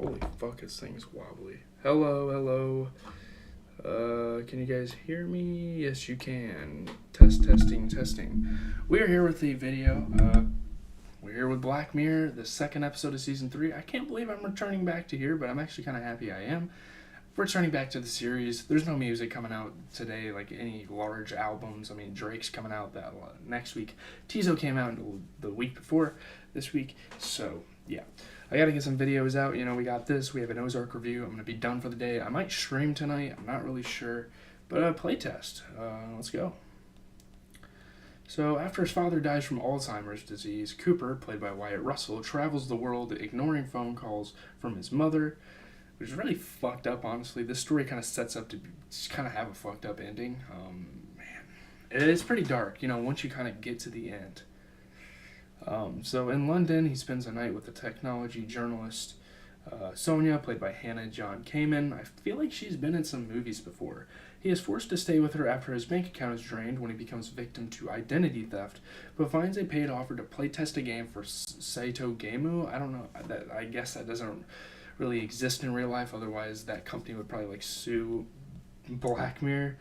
Holy fuck, this thing's wobbly. Hello, hello. Can you guys hear me? Yes, you can. Testing. We are here with the video. We're here with Black Mirror, the second episode of season 3. I can't believe I'm returning back to here, but I'm actually kind of happy I am. Returning back to the series. There's no music coming out today, like any large albums. I mean, Drake's coming out that next week. Tizo came out the week before this week. So, yeah. I gotta get some videos out. You know, we got this. We have an Ozark review. I'm gonna be done for the day. I might stream tonight. I'm not really sure. But playtest. Let's go. So, after his father dies from Alzheimer's disease, Cooper, played by Wyatt Russell, travels the world ignoring phone calls from his mother, which is really fucked up, honestly. This story kind of sets up to kind of have a fucked up ending. Man, it's pretty dark, you know, once you kind of get to the end. So in London, he spends a night with the technology journalist Sonia, played by Hannah John Kamen. I feel like she's been in some movies before. He is forced to stay with her after his bank account is drained when he becomes victim to identity theft, but finds a paid offer to playtest a game for Saito Gameu. I don't know. I guess that doesn't really exist in real life. Otherwise, that company would probably like sue Black Mirror,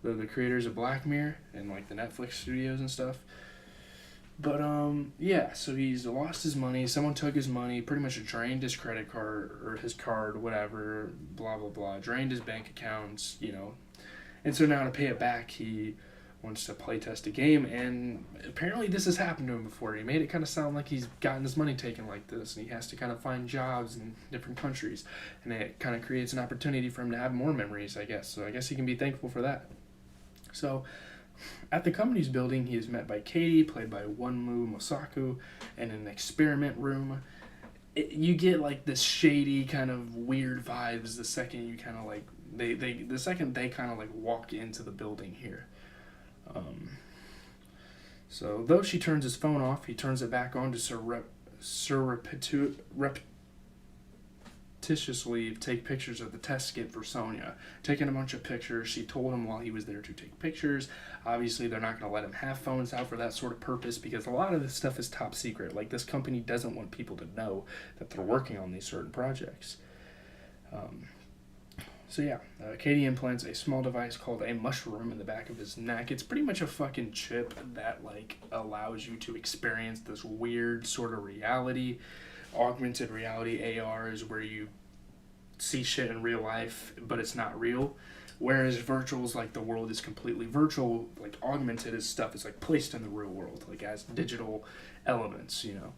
the creators of Black Mirror, and like the Netflix studios and stuff. But yeah, so he's lost his money. Someone took his money, pretty much drained his credit card or his card, whatever, blah blah blah, drained his bank accounts, you know. And so now to pay it back, he wants to playtest a game, and apparently this has happened to him before. He made it kind of sound like he's gotten his money taken like this, and he has to kind of find jobs in different countries, and it kind of creates an opportunity for him to have more memories, I guess. So I guess he can be thankful for that. So at the company's building, he is met by Katie, played by Wonmu Mosaku, in an experiment room. You get like this shady kind of weird vibes the second you kind of like the second they kind of like walk into the building here. So though she turns his phone off, he turns it back on to surreptitiously take pictures of the test skit for Sonia. Taking a bunch of pictures. She told him while he was there to take pictures. Obviously, they're not going to let him have phones out for that sort of purpose because a lot of this stuff is top secret. Like, this company doesn't want people to know that they're working on these certain projects. So yeah, Katie implants a small device called a mushroom in the back of his neck. It's pretty much a fucking chip that like allows you to experience this weird sort of reality. Augmented reality, AR, is where you see shit in real life, but it's not real. Whereas virtual is like the world is completely virtual. Like augmented is stuff is like placed in the real world, like as digital elements, you know.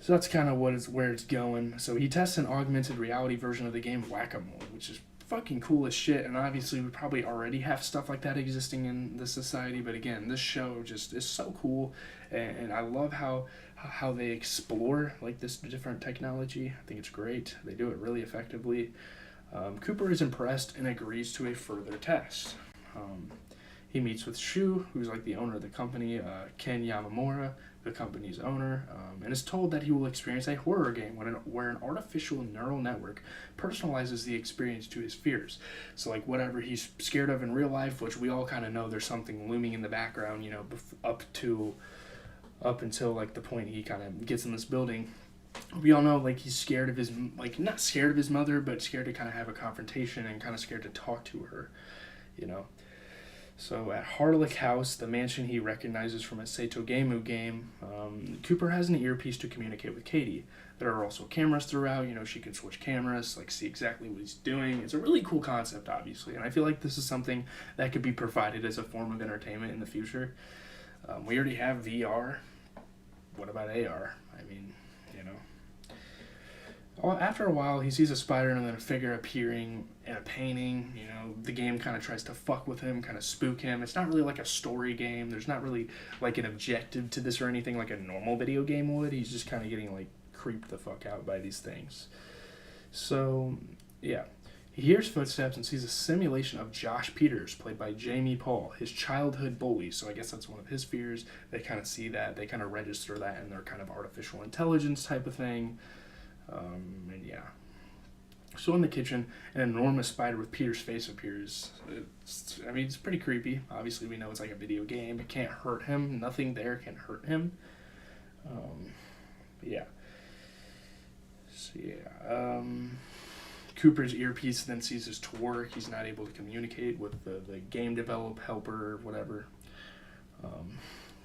So that's kind of where it's going. So he tests an augmented reality version of the game Whack-A-Mole, which is fucking cool as shit, and obviously we probably already have stuff like that existing in the society, but again, this show just is so cool, and I love how they explore like this different technology. I think it's great. They do it really effectively. Cooper is impressed and agrees to a further test. He meets with Shu, who's like the owner of the company, Ken Yamamura, the company's owner, and is told that he will experience a horror game where an artificial neural network personalizes the experience to his fears. So like whatever he's scared of in real life, which we all kind of know there's something looming in the background, you know, up until like the point he kind of gets in this building. We all know like he's scared of his, like not scared of his mother, but scared to kind of have a confrontation and kind of scared to talk to her, you know. So at Harlick House, the mansion he recognizes from a Saito Gameu game, Cooper has an earpiece to communicate with Katie. There are also cameras throughout, you know, she can switch cameras, like see exactly what he's doing. It's a really cool concept, obviously, and I feel like this is something that could be provided as a form of entertainment in the future. We already have VR. What about AR? I mean, you know. After a while, he sees a spider and then a figure appearing in a painting. You know, the game kind of tries to fuck with him, kind of spook him. It's not really like a story game. There's not really like an objective to this or anything like a normal video game would. He's just kind of getting like creeped the fuck out by these things. So, yeah. He hears footsteps and sees a simulation of Josh Peters, played by Jamie Paul, his childhood bully. So I guess that's one of his fears. They kind of see that. They kind of register that in their kind of artificial intelligence type of thing. And yeah. So in the kitchen, an enormous spider with Peter's face appears. It's pretty creepy. Obviously, we know it's like a video game. It can't hurt him. Nothing there can hurt him. Yeah. So yeah, Cooper's earpiece then ceases to work. He's not able to communicate with the game develop helper or whatever.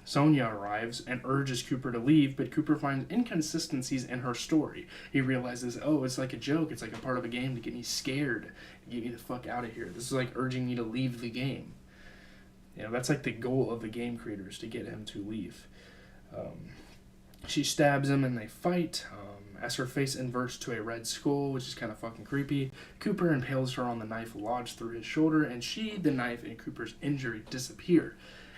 Sonia arrives and urges Cooper to leave, but Cooper finds inconsistencies in her story. He realizes, oh, it's like a joke. It's like a part of a game to get me scared, to get me the fuck out of here. This is like urging me to leave the game. You know, that's like the goal of the game creators, to get him to leave. She stabs him and they fight. As her face inverts to a red skull, which is kind of fucking creepy, Cooper impales her on the knife lodged through his shoulder, and the knife, and Cooper's injury disappear.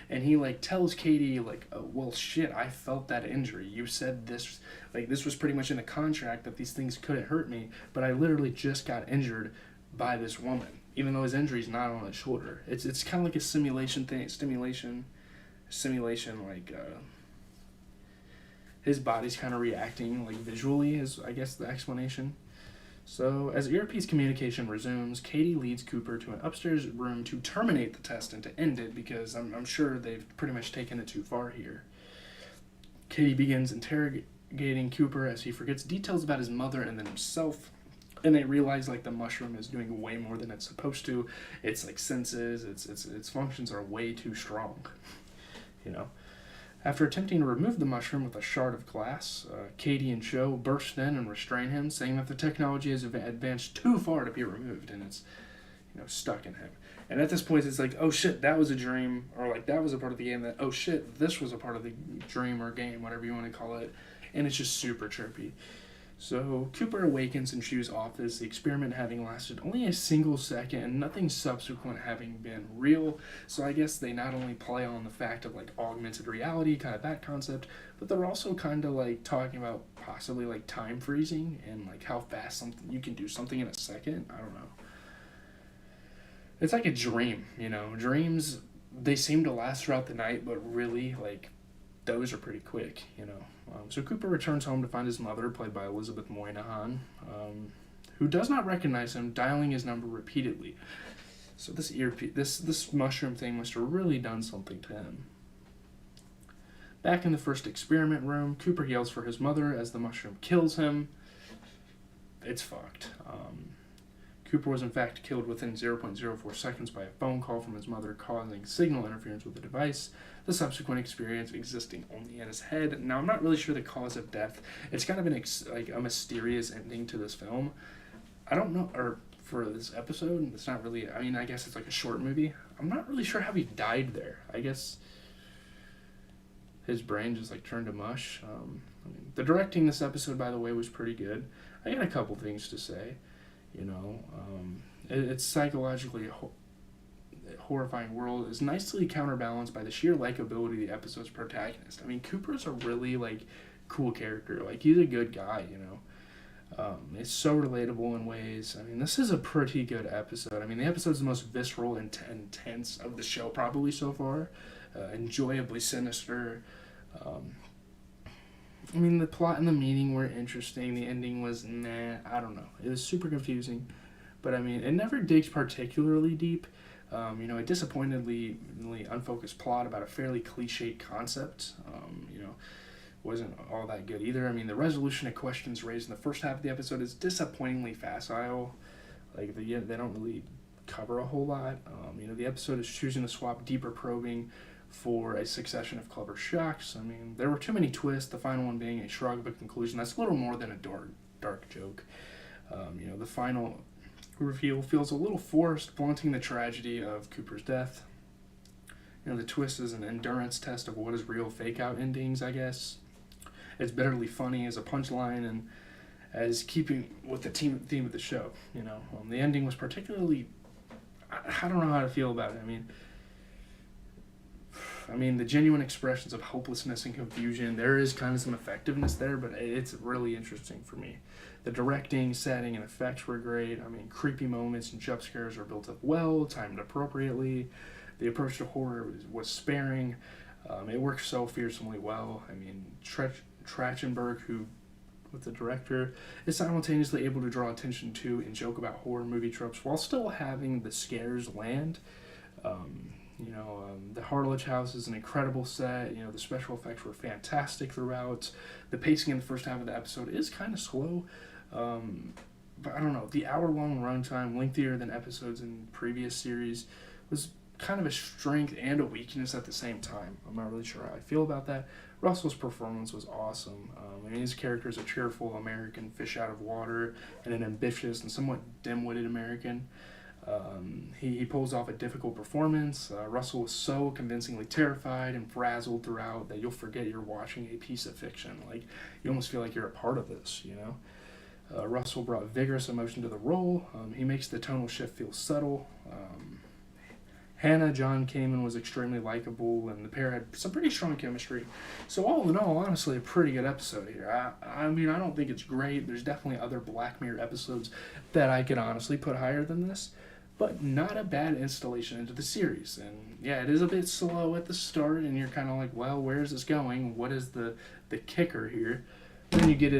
And he, like, tells Katie, like, oh, well, shit, I felt that injury. You said this, like, this was pretty much in the contract that these things couldn't hurt me, but I literally just got injured by this woman, even though his injury's not on his shoulder. It's kind of like a simulation thing, like, his body's kind of reacting, like, visually is, I guess, the explanation. So, as earpiece communication resumes, Katie leads Cooper to an upstairs room to terminate the test and to end it, because I'm sure they've pretty much taken it too far here. Katie begins interrogating Cooper as he forgets details about his mother and then himself, and they realize, like, the mushroom is doing way more than it's supposed to. Its, like, senses, its functions are way too strong, you know. After attempting to remove the mushroom with a shard of glass, Katie and Joe burst in and restrain him, saying that the technology has advanced too far to be removed, and it's, you know, stuck in him. And at this point, it's like, oh shit, that was a dream, or like that was a part of the game. That, oh shit, this was a part of the dream or game, whatever you want to call it, and it's just super trippy. So Cooper awakens in Chu's office, the experiment having lasted only a single second and nothing subsequent having been real. So I guess they not only play on the fact of, like, augmented reality, kind of that concept, but they're also kind of, like, talking about possibly, like, time freezing and, like, how fast you can do something in a second. I don't know. It's like a dream, you know. Dreams, they seem to last throughout the night, but really, like, those are pretty quick, you know. So Cooper returns home to find his mother, played by Elizabeth Moynihan, who does not recognize him, dialing his number repeatedly. So this mushroom thing must have really done something to him. Back in the first experiment room, Cooper yells for his mother as the mushroom kills him. It's fucked. Cooper was in fact killed within 0.04 seconds by a phone call from his mother, causing signal interference with the device, the subsequent experience existing only in his head. Now, I'm not really sure the cause of death. It's kind of a mysterious ending to this film. I don't know, or for this episode, it's not really, I mean, I guess it's like a short movie. I'm not really sure how he died there. I guess his brain just, like, turned to mush. The directing this episode, by the way, was pretty good. I got a couple things to say. You know, its psychologically horrifying world is nicely counterbalanced by the sheer likability of the episode's protagonist. I mean, Cooper's a really, like, cool character. Like, he's a good guy, you know. It's so relatable in ways. I mean, this is a pretty good episode. I mean, the episode's the most visceral and intense of the show probably so far. Enjoyably sinister. I mean, the plot and the meaning were interesting. The ending was, nah, I don't know. It was super confusing. But, I mean, it never digs particularly deep. You know, a disappointingly unfocused plot about a fairly cliched concept, you know, wasn't all that good either. I mean, the resolution of questions raised in the first half of the episode is disappointingly facile. Like, they don't really cover a whole lot. You know, the episode is choosing to swap deeper probing for a succession of clever shocks. I mean, there were too many twists, the final one being a shrug of a conclusion that's a little more than a dark joke. You know, the final reveal feels a little forced, flaunting the tragedy of Cooper's death. You know, the twist is an endurance test of what is real fake-out endings, I guess. It's bitterly funny as a punchline and as keeping with the theme of the show, you know. The ending was particularly... I don't know how to feel about it. I mean, the genuine expressions of hopelessness and confusion, there is kind of some effectiveness there, but it's really interesting for me. The directing, setting, and effects were great. I mean, creepy moments and jump scares are built up well, timed appropriately. The approach to horror was sparing. It worked so fearsomely well. I mean, Trachtenberg, who, with the director, is simultaneously able to draw attention to and joke about horror movie tropes while still having the scares land. You know, the Harlech House is an incredible set. You know, the special effects were fantastic throughout. The pacing in the first half of the episode is kind of slow. But I don't know, the hour-long runtime, lengthier than episodes in previous series, was kind of a strength and a weakness at the same time. I'm not really sure how I feel about that. Russell's performance was awesome. His character is a cheerful American fish out of water and an ambitious and somewhat dim-witted American. He pulls off a difficult performance. Russell is so convincingly terrified and frazzled throughout that you'll forget you're watching a piece of fiction. Like, you almost feel like you're a part of this, you know? Russell brought vigorous emotion to the role. He makes the tonal shift feel subtle. Hannah John Kamen was extremely likable, and the pair had some pretty strong chemistry. So all in all, honestly, a pretty good episode here. I mean, I don't think it's great. There's definitely other Black Mirror episodes that I could honestly put higher than this, but not a bad installation into the series. And yeah, it is a bit slow at the start, and you're kind of like, well, where is this going? What is the kicker here? Then you get it